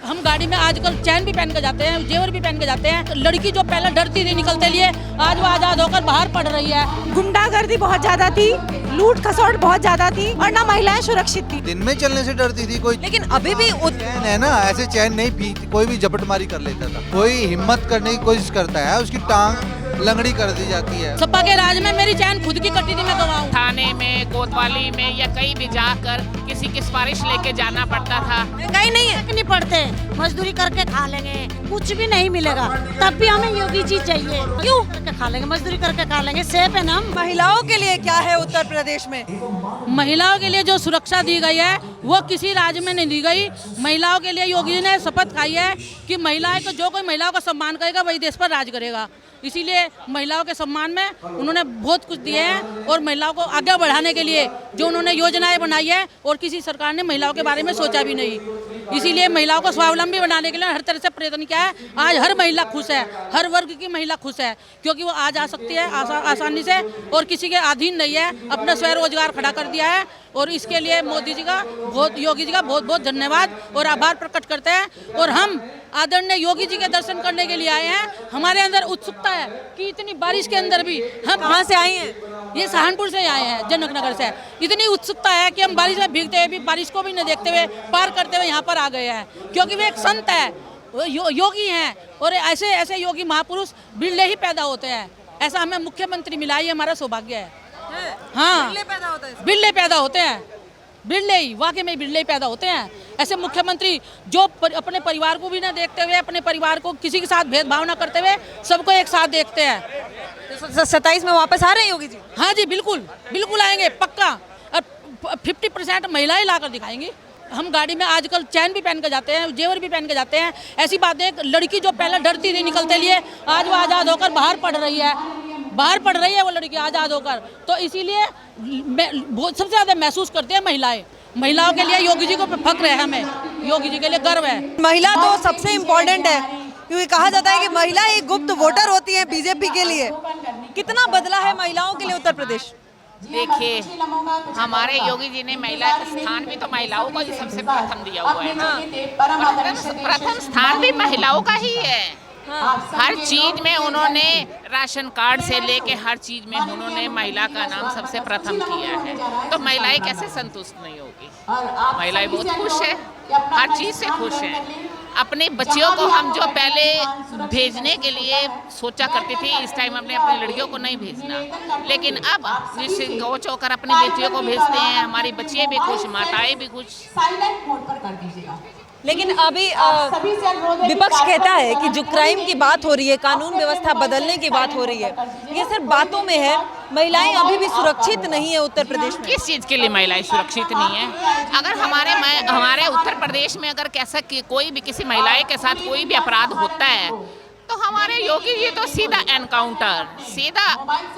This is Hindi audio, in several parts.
हम गाड़ी में आजकल चैन भी पहन के जाते हैं, जेवर भी पहन के जाते हैं। लड़की जो पहले डरती थी निकलते लिए, आज वो आजाद होकर बाहर पड़ रही है। गुंडागर्दी बहुत ज्यादा थी, लूट खसोट बहुत ज्यादा थी और ना महिलाएं सुरक्षित थी। दिन में चलने से डरती थी कोई, लेकिन अभी भी चैन है ना, ऐसे चैन नहीं थी, कोई भी झपटमारी कर लेता था। कोई हिम्मत करने की कोशिश करता है, उसकी टांग लंगड़ी कर दी जाती है। सपा के राज में मेरी चैन खुद की कटी थी, मैं गवाऊं। थाने में, कोतवाली में या कहीं भी जाकर किसी की सिफारिश लेके जाना पड़ता था। महंगाई नहीं है, नहीं पड़ते, मजदूरी करके खा लेंगे, कुछ भी नहीं मिलेगा, तब भी हमें योगी जी चाहिए। क्यों करके खा लेंगे, मजदूरी करके खा लेंगे, सेफ है ना। महिलाओं के लिए क्या है उत्तर प्रदेश में? महिलाओं के लिए जो सुरक्षा दी गई है वो किसी राज्य में नहीं दी गई। महिलाओं के लिए योगी जी ने शपथ खाई है कि महिलाएं को, जो कोई महिलाओं का सम्मान करेगा वही देश पर राज करेगा। इसीलिए महिलाओं के सम्मान में उन्होंने बहुत कुछ दिए हैं और महिलाओं को आगे बढ़ाने के लिए जो उन्होंने योजनाएं बनाई है, और किसी सरकार ने महिलाओं के बारे में सोचा भी नहीं। इसीलिए महिलाओं को स्वावलंबी बनाने के लिए हर तरह से प्रयत्न किया है। आज हर महिला खुश है, हर वर्ग की महिला खुश है, क्योंकि वो आज आ सकती है आसानी से और किसी के अधीन नहीं है। अपना स्वरोजगार खड़ा कर दिया है और इसके लिए मोदी जी का योगी जी का बहुत बहुत धन्यवाद और आभार प्रकट करते हैं। और हम आदरणीय योगी जी के दर्शन करने के लिए आए हैं। हमारे अंदर उत्सुकता है कि इतनी बारिश के अंदर भी हम कहाँ से आए हैं? ये सहारनपुर से आए हैं, जनकनगर से। इतनी उत्सुकता है कि हम बारिश में भीगते हुए भी, बारिश को भी न देखते हुए, पार करते हुए यहाँ पर आ गए हैं, क्योंकि वे एक संत है, योगी हैं। और ऐसे ऐसे योगी महापुरुष बिरले ही पैदा होते हैं। ऐसा हमें मुख्यमंत्री मिला, ये हमारा सौभाग्य है। हाँ, बिरले पैदा होते हैं, बिरले ही, वाकई में बिरले ही पैदा होते हैं। ऐसे मुख्यमंत्री जो अपने परिवार को भी ना देखते हुए, अपने परिवार को किसी के साथ भेदभाव ना करते हुए सबको एक साथ देखते हैं। तो 27 में वापस आ रहे हैं योगी जी? हाँ जी, बिल्कुल बिल्कुल आएंगे, पक्का। और 50% महिलाएं लाकर दिखाएंगी। हम गाड़ी में आजकल चैन भी पहन के जाते हैं, जेवर भी पहन के जाते हैं। ऐसी बात है, लड़की जो पहले डरती थी निकलते लिए, आज वो आज़ाद होकर बाहर पड़ रही है, बाहर पड़ रही है वो लड़की आज़ाद होकर। तो इसीलिए सबसे ज़्यादा महसूस करते हैं महिलाएं। महिलाओं के लिए योगी जी को फक्र है, हमें योगी जी के लिए गर्व है। महिला तो सबसे इम्पोर्टेंट है, क्योंकि कहा जाता है कि महिला एक गुप्त वोटर होती है बीजेपी के लिए। कितना बदला है महिलाओं के लिए उत्तर प्रदेश? देखिए, हमारे योगी जी ने महिला स्थान भी तो महिलाओं को ही सबसे प्रथम दिया हुआ है ना। प्रथम स्थान भी महिलाओं का ही है। हर चीज में उन्होंने, राशन कार्ड से लेके हर चीज में उन्होंने महिला का नाम सबसे प्रथम किया है। तो महिलाएं कैसे संतुष्ट नहीं होगी? महिलाएं बहुत खुश है, हर चीज से खुश है। अपने बच्चियों को हम जो पहले भेजने के लिए सोचा करते थे, इस टाइम हमने अपनी लड़कियों को नहीं भेजना, लेकिन अब निश्चित होकर अपनी बेटियों को भेजते हैं। हमारी बच्चियां भी खुश, माताएं भी खुश। लेकिन अभी विपक्ष कहता है कि जो क्राइम की बात हो रही है, कानून व्यवस्था बदलने की बात हो रही है, ये सिर्फ बातों में है। महिलाएं अभी भी सुरक्षित नहीं है उत्तर प्रदेश में। किस चीज़ के लिए महिलाएं सुरक्षित नहीं है? अगर हमारे उत्तर प्रदेश में अगर कैसा कि कोई भी किसी महिलाएं के साथ कोई भी अपराध होता है, तो हमारे योगी जी तो सीधा एनकाउंटर, सीधा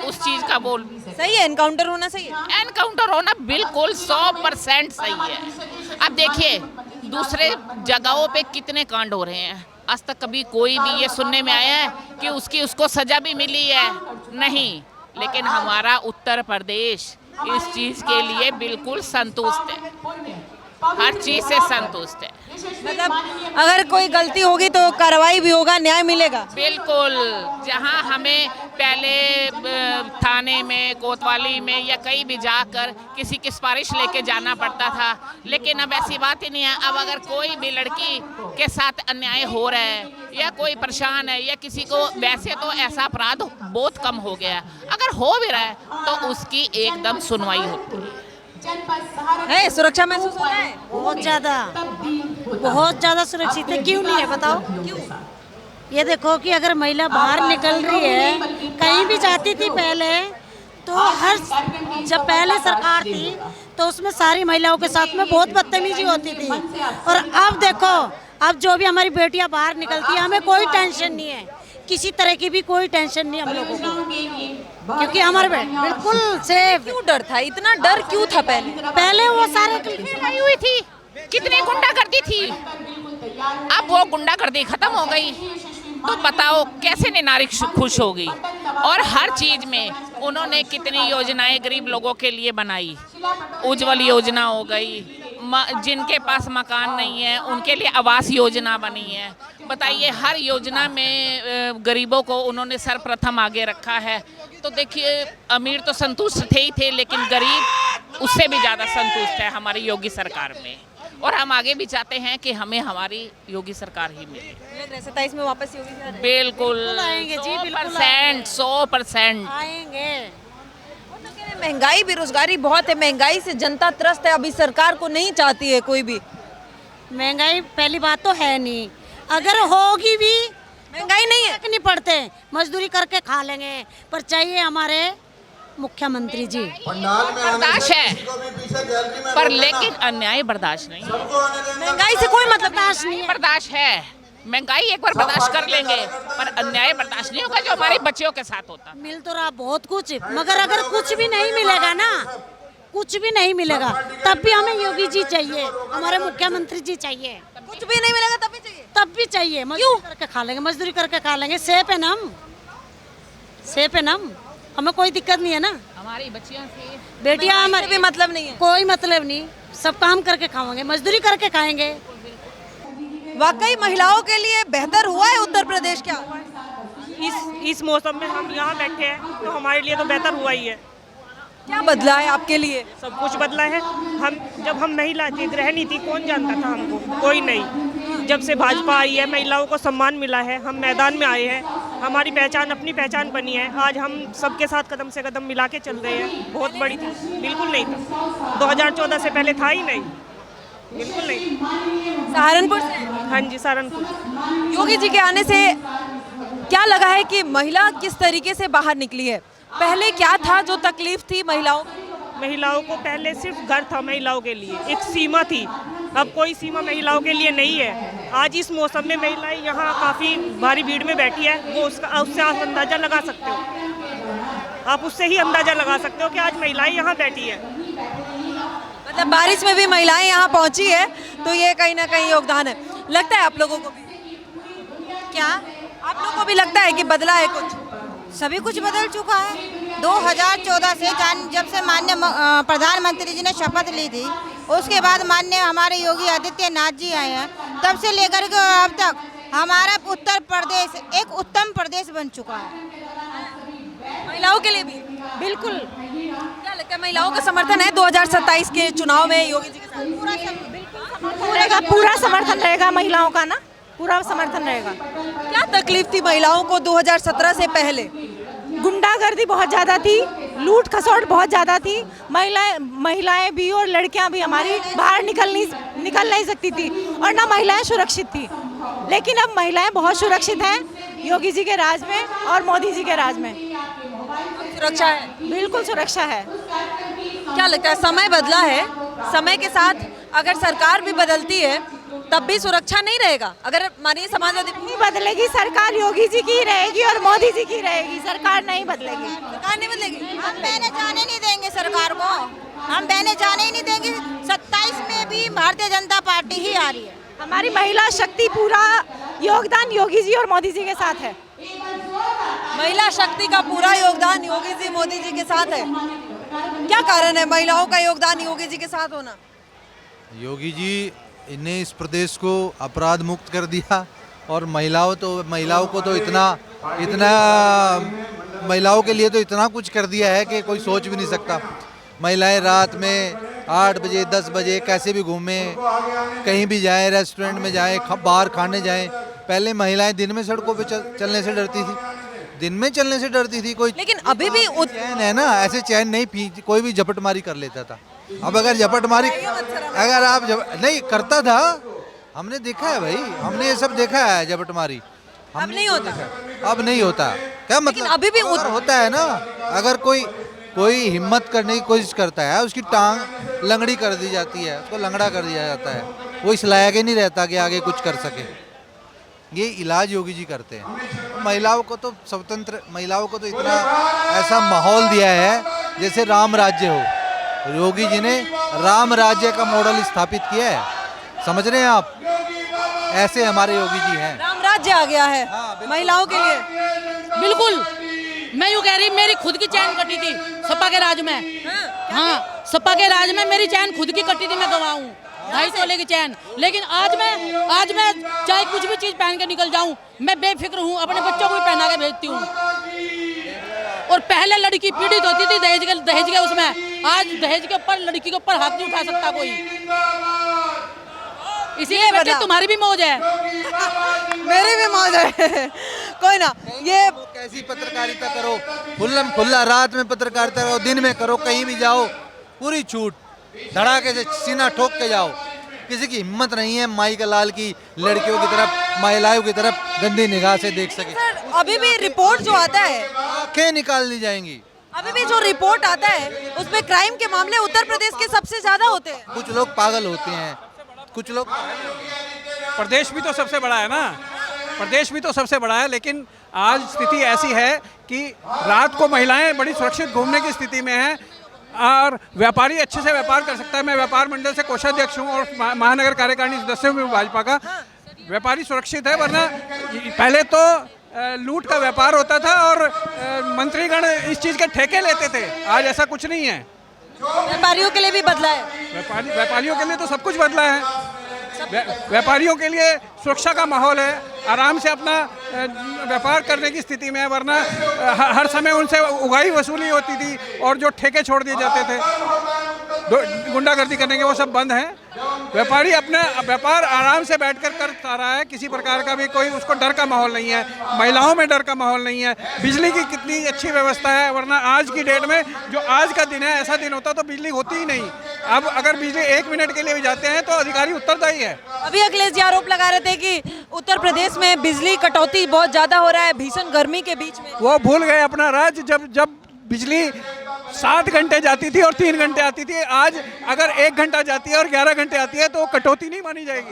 उस चीज़ का बोल। सही है, एनकाउंटर होना सही है। एनकाउंटर होना बिल्कुल 100% सही है। अब देखिए, दूसरे जगहों पे कितने कांड हो रहे हैं, आज तक कभी कोई भी ये सुनने में आया है कि उसको सजा भी मिली है? नहीं। लेकिन हमारा उत्तर प्रदेश इस चीज के लिए बिल्कुल संतुष्ट है, हर चीज से संतुष्ट है। मतलब अगर कोई गलती होगी तो कार्रवाई भी होगा, न्याय मिलेगा। बिल्कुल। जहां हमें पहले थाने में, कोतवाली में या कहीं भी जाकर किसी की सिफारिश लेके जाना पड़ता था, लेकिन अब ऐसी बात ही नहीं है। अब अगर कोई भी लड़की के साथ अन्याय हो रहा है या कोई परेशान है या किसी को, वैसे तो ऐसा अपराध बहुत कम हो गया, अगर हो भी रहा है तो उसकी एकदम सुनवाई होती है। सुरक्षा महसूस हो रहा है? बहुत ज़्यादा सुरक्षित है। क्यों नहीं है बताओ? क्यों? ये देखो कि अगर महिला बाहर निकल रही है, कहीं भी जाती थी पहले, तो जब पहले सरकार थी तो उसमें सारी महिलाओं के साथ में बहुत बदतमीजी होती थी। और अब देखो, अब जो भी हमारी बेटियां बाहर निकलती है, हमें कोई टेंशन नहीं है, किसी तरह की भी कोई टेंशन नहीं हम लोगों को, क्योंकि हमारे बिल्कुल सेफ। क्यों डर था? इतना डर क्यों था पहले वो सारे आई हुई थी, कितनी गुंडागर्दी थी, अब वो गुंडागर्दी खत्म हो गई। तो बताओ कैसे नहीं नारी खुश होगी? और हर चीज में उन्होंने कितनी योजनाएं गरीब लोगों के लिए बनाई। उज्ज्वल योजना हो गई, जिनके पास मकान नहीं है उनके लिए आवास योजना बनी है। बताइए, हर योजना में गरीबों को उन्होंने सर्वप्रथम आगे रखा है। तो देखिए, अमीर तो संतुष्ट थे ही थे, लेकिन गरीब उससे भी ज़्यादा संतुष्ट है हमारी योगी सरकार में। और हम आगे भी चाहते हैं कि हमें हमारी योगी सरकार ही मिले। 27 में वापस योगी जी आ रहे हैं। बिल्कुल आएंगे जी, बिल्कुल 100%। आएंगे। महंगाई बेरोजगारी बहुत है, महंगाई से जनता त्रस्त है, अभी सरकार को नहीं चाहती है कोई भी। महंगाई पहली बात तो है नहीं, अगर होगी भी महंगाई नहीं है, नहीं पड़ते, मजदूरी करके खा लेंगे। पर चाहिए हमारे मुख्यमंत्री जी। बर्दाश्त है, पर लेकिन अन्याय बर्दाश्त नहीं है। महंगाई से कोई मतलब बर्दाश्त नहीं है। बर्दाश्त है, महंगाई एक बार बर्दाश्त कर लेंगे, पर अन्याय बर्दाश्त नहीं होगा जो हमारे बच्चों के साथ होता। मिल तो रहा बहुत कुछ, मगर अगर कुछ भी नहीं मिलेगा ना, कुछ भी नहीं मिलेगा, तब भी हमें योगी जी चाहिए, हमारे मुख्यमंत्री जी चाहिए। कुछ भी नहीं मिलेगा तब भी चाहिए। तब भी चाहिए, मजदूरी करके खा लेंगे, मजदूरी करके खा लेंगे। सेफ है ना हम, सेफ है ना हम, हमें कोई दिक्कत नहीं है ना। हमारी बच्चियों से बेटियां महंगाई हमारे से भी मतलब नहीं है। कोई मतलब नहीं, सब काम करके खाएंगे, मजदूरी करके खाएंगे। वाकई महिलाओं के लिए बेहतर हुआ है उत्तर प्रदेश क्या? इस मौसम में हम यहाँ बैठे हैं तो हमारे लिए तो बेहतर हुआ ही है। क्या बदला है आपके लिए? सब कुछ बदला है। जब हम महिला थी, गृहिणी थी, कौन जानता था हमको? कोई नहीं। जब से भाजपा आई है, महिलाओं को सम्मान मिला है, हम मैदान में आए हैं, हमारी पहचान, अपनी पहचान बनी है। आज हम सबके साथ कदम से कदम मिला के चल रहे हैं। बहुत बड़ी थी, बिल्कुल नहीं था। 2014 से पहले था ही नहीं, बिल्कुल नहीं। सहारनपुर से? हाँ जी, सहारनपुर। योगी जी के आने से क्या लगा है कि महिला किस तरीके से बाहर निकली है? पहले क्या था जो तकलीफ थी महिलाओं को? महिलाओं को पहले सिर्फ घर था, महिलाओं के लिए एक सीमा थी, अब कोई सीमा महिलाओं के लिए नहीं है। आज इस मौसम में महिलाएं यहाँ काफ़ी भारी भीड़ में बैठी है, वो उससे आप अंदाज़ा लगा सकते हो। आप उससे ही अंदाज़ा लगा सकते हो कि आज महिलाएं यहाँ बैठी है। मतलब बारिश में भी महिलाएं यहाँ पहुँची है, तो ये कहीं ना कहीं योगदान है। लगता है आप लोगों को भी? क्या आप लोगों को भी लगता है कि बदला है कुछ? सभी कुछ बदल चुका है। 2014 से जब से माननीय प्रधानमंत्री जी ने शपथ ली थी, उसके बाद माननीय हमारे योगी आदित्यनाथ जी आए हैं, तब से लेकर के अब तक हमारा उत्तर प्रदेश एक उत्तम प्रदेश बन चुका है। महिलाओं के लिए भी बिल्कुल। क्या लगता है महिलाओं का समर्थन है 2027 के चुनाव में योगी जी के साथ? पूरा समर्थन रहेगा महिलाओं का ना, पूरा समर्थन रहेगा। क्या तकलीफ थी महिलाओं को 2017 से पहले? गुंडागर्दी बहुत ज़्यादा थी, लूट खसोट बहुत ज़्यादा थी। महिलाएं भी और लड़कियां भी हमारी बाहर निकल नहीं सकती थी, और ना महिलाएं सुरक्षित थी। लेकिन अब महिलाएं बहुत सुरक्षित हैं योगी जी के राज में और मोदी जी के राज में। सुरक्षा है? बिल्कुल सुरक्षा है। क्या लगता है समय बदला है, समय के साथ अगर सरकार भी बदलती है तब भी सुरक्षा नहीं रहेगा? अगर मानिए समाजवादी नहीं बदलेगी, सरकार योगी जी की रहेगी और मोदी जी की रहेगी, सरकार नहीं बदलेगी। सरकार नहीं बदलेगी? हम बहने जाने नहीं देंगे सरकार को, हम बहने जाने ही नहीं देंगे। 27 में भी भारतीय जनता पार्टी ही आ रही है। हमारी महिला शक्ति पूरा योगदान योगी जी और मोदी जी के साथ है। महिला शक्ति का पूरा योगदान योगी जी मोदी जी के साथ है। क्या कारण है महिलाओं का योगदान योगी जी के साथ होना? योगी जी ने इस प्रदेश को अपराध मुक्त कर दिया, और महिलाओं को तो इतना महिलाओं के लिए तो इतना कुछ कर दिया है कि कोई सोच भी नहीं सकता। महिलाएं रात में 8 बजे 10 बजे कैसे भी घूमें, कहीं भी जाएं, रेस्टोरेंट में जाएं, बाहर खाने जाएं। पहले महिलाएं दिन में सड़कों पे चलने से डरती थी, दिन में चलने से डरती थी। कोई लेकिन अभी भी चैन है ना, ऐसे चैन नहीं पी, कोई भी झपट मारी कर लेता था। अब अगर झपट मारी अगर आप नहीं करता था, हमने देखा है भाई, हमने ये सब देखा है झपट मारी। अब नहीं होता, अब नहीं होता। क्या मतलब? अभी भी होता है ना, अगर कोई हिम्मत करने की कोशिश करता है, उसकी टांग लंगड़ी कर दी जाती है, उसको लंगड़ा कर दिया जाता है। वो इस लायक ही नहीं रहता कि आगे कुछ कर सके। ये इलाज योगी जी करते हैं। महिलाओं को तो स्वतंत्र, महिलाओं को तो इतना ऐसा माहौल दिया है जैसे राम राज्य हो। योगी जी ने राम राज्य का मॉडल स्थापित किया है, समझ रहे हैं आप? ऐसे हमारे योगी जी हैं। राम राज्य आ गया है महिलाओं के लिए। बिल्कुल, मैं यूँ कह रही, मेरी खुद की चैन कटी थी सपा के राज में। हाँ, सपा के राज में मेरी चैन खुद की कटी थी, मैं गवाऊँ। 2.5 तोले की चैन। लेकिन आज मैं चाहे कुछ भी चीज पहन के निकल जाऊं, मैं बेफिक्र हूं, अपने बच्चों को भी पहना के भेजती हूं। और पहले लड़की पीड़ित होती थी दहेज के उसमें, आज दहेज के ऊपर लड़की के ऊपर हाथ नहीं उठा सकता कोई। इसीलिए बेटे तुम्हारी भी मौज है। मेरी भी मौज है। कोई ना, ये कैसी पत्रकारिता करो, खुल्लम खुल्ला रात में पत्रकारिता करो, दिन में करो, कहीं भी जाओ पूरी छूट, धड़ाके से सीना ठोक के जाओ। किसी की हिम्मत नहीं है माई का लाल की लड़कियों की तरफ, महिलाओं की तरफ गंदी निगाह से देख सके। सर अभी भी रिपोर्ट जो आता है, आंखें निकाल दी जाएंगी। अभी भी जो रिपोर्ट आता है उसमें क्राइम के मामले उत्तर प्रदेश के सबसे ज्यादा होते हैं। कुछ लोग पागल होते हैं, कुछ लोग प्रदेश भी तो सबसे बड़ा है ना, प्रदेश भी तो सबसे बड़ा है। लेकिन आज स्थिति ऐसी है कि रात को महिलाएं बड़ी सुरक्षित घूमने की स्थिति में हैं और व्यापारी अच्छे से व्यापार कर सकता है। मैं व्यापार मंडल से कोषाध्यक्ष हूँ और महानगर कार्यकारिणी सदस्य हूँ भाजपा का। व्यापारी सुरक्षित है, वरना पहले तो लूट का व्यापार होता था और मंत्रीगण इस चीज़ के ठेके लेते थे। आज ऐसा कुछ नहीं है। व्यापारियों के लिए भी बदला है। व्यापारियों के लिए तो सब कुछ बदला है। व्यापारियों के लिए सुरक्षा का माहौल है, आराम से अपना व्यापार करने की स्थिति में है, वरना हर समय उनसे उगाही वसूली होती थी और जो ठेके छोड़ दिए जाते थे गुंडागर्दी करने के, वो सब बंद हैं। व्यापारी अपना व्यापार आराम से बैठकर कर पा रहा है, किसी प्रकार का भी कोई उसको डर का माहौल नहीं है, महिलाओं में डर का माहौल नहीं है। बिजली की कितनी अच्छी व्यवस्था है, वरना आज की डेट में जो आज का दिन है, ऐसा दिन होता तो बिजली होती ही नहीं। अब अगर बिजली 1 मिनट के लिए भी जाते हैं तो अधिकारी उत्तरदायी है। अभी अखिलेश जी आरोप लगा रहे थे कि उत्तर प्रदेश में बिजली कटौती बहुत ज्यादा हो रहा है भीषण गर्मी के बीच में। वो भूल गए अपना राज्य, जब बिजली 7 घंटे जाती थी और 3 घंटे आती थी। आज अगर 1 घंटा जाती है और 11 घंटे आती है तो कटौती नहीं मानी जाएगी।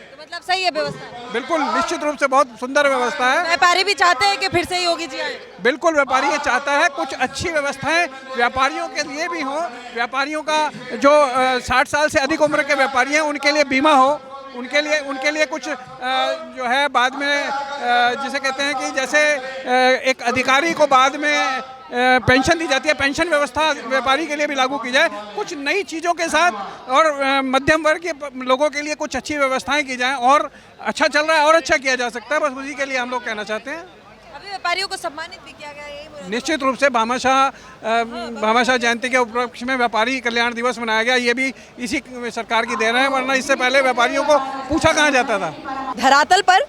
तो मतलब सही है व्यवस्था? बिल्कुल, निश्चित रूप से बहुत सुंदर व्यवस्था है। व्यापारी भी चाहते हैं कि फिर से योगी जी आए? बिल्कुल, व्यापारी ये चाहता है कुछ अच्छी व्यवस्थाएं व्यापारियों के लिए भी हो। व्यापारियों का जो 60 साल से अधिक उम्र के व्यापारी हैं उनके लिए बीमा हो, उनके लिए कुछ जो है बाद में जिसे कहते हैं कि जैसे एक अधिकारी को बाद में पेंशन दी जाती है, पेंशन व्यवस्था व्यापारी के लिए भी लागू की जाए। कुछ नई चीज़ों के साथ और मध्यम वर्ग के लोगों के लिए कुछ अच्छी व्यवस्थाएं की जाएं। और अच्छा चल रहा है और अच्छा किया जा सकता है, बस उसी के लिए हम लोग कहना चाहते हैं। अभी व्यापारियों को सम्मानित भी किया गया है, निश्चित रूप से भामाशाह जयंती के उपलक्ष्य में व्यापारी कल्याण दिवस मनाया गया। ये भी इसी सरकार की देन है, वरना इससे पहले व्यापारियों को पूछा कहाँ जाता था। धरातल पर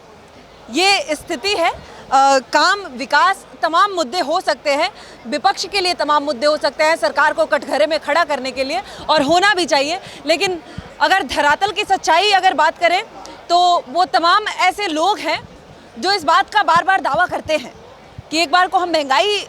ये स्थिति है। काम, विकास, तमाम मुद्दे हो सकते हैं, विपक्ष के लिए तमाम मुद्दे हो सकते हैं सरकार को कटघरे में खड़ा करने के लिए, और होना भी चाहिए। लेकिन अगर धरातल की सच्चाई अगर बात करें तो वो तमाम ऐसे लोग हैं जो इस बात का बार बार दावा करते हैं कि एक बार को हम महंगाई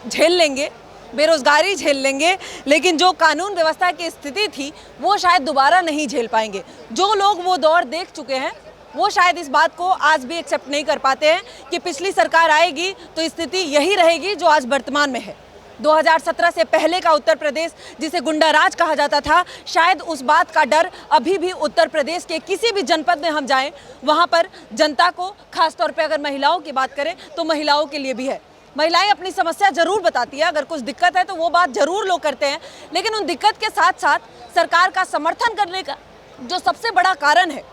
झेल लेंगे, बेरोजगारी झेल लेंगे, लेकिन जो कानून व्यवस्था की स्थिति थी वो शायद दोबारा नहीं झेल पाएंगे। जो लोग वो दौर देख चुके हैं वो शायद इस बात को आज भी एक्सेप्ट नहीं कर पाते हैं कि पिछली सरकार आएगी तो स्थिति यही रहेगी जो आज वर्तमान में है। 2017 से पहले का उत्तर प्रदेश जिसे गुंडा राज कहा जाता था, शायद उस बात का डर अभी भी उत्तर प्रदेश के किसी भी जनपद में हम जाएं, वहां पर जनता को, खासतौर पे अगर महिलाओं की बात करें तो महिलाओं के लिए भी है। महिलाएं अपनी समस्या जरूर बताती है, अगर कुछ दिक्कत है तो वो बात जरूर लोग करते हैं, लेकिन उन दिक्कत के साथ साथ सरकार का समर्थन करने का जो सबसे बड़ा कारण है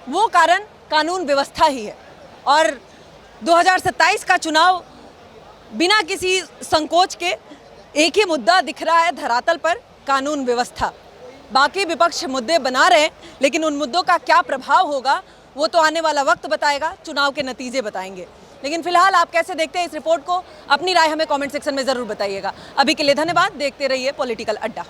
वो कारण कानून व्यवस्था ही है। और 2027 का चुनाव बिना किसी संकोच के एक ही मुद्दा दिख रहा है धरातल पर, कानून व्यवस्था। बाकी विपक्ष मुद्दे बना रहे हैं, लेकिन उन मुद्दों का क्या प्रभाव होगा वो तो आने वाला वक्त बताएगा, चुनाव के नतीजे बताएंगे। लेकिन फिलहाल आप कैसे देखते हैं इस रिपोर्ट को? अपनी राय हमें कमेंट सेक्शन में ज़रूर बताइएगा। अभी के लिए धन्यवाद, देखते रहिए पॉलिटिकल अड्डा।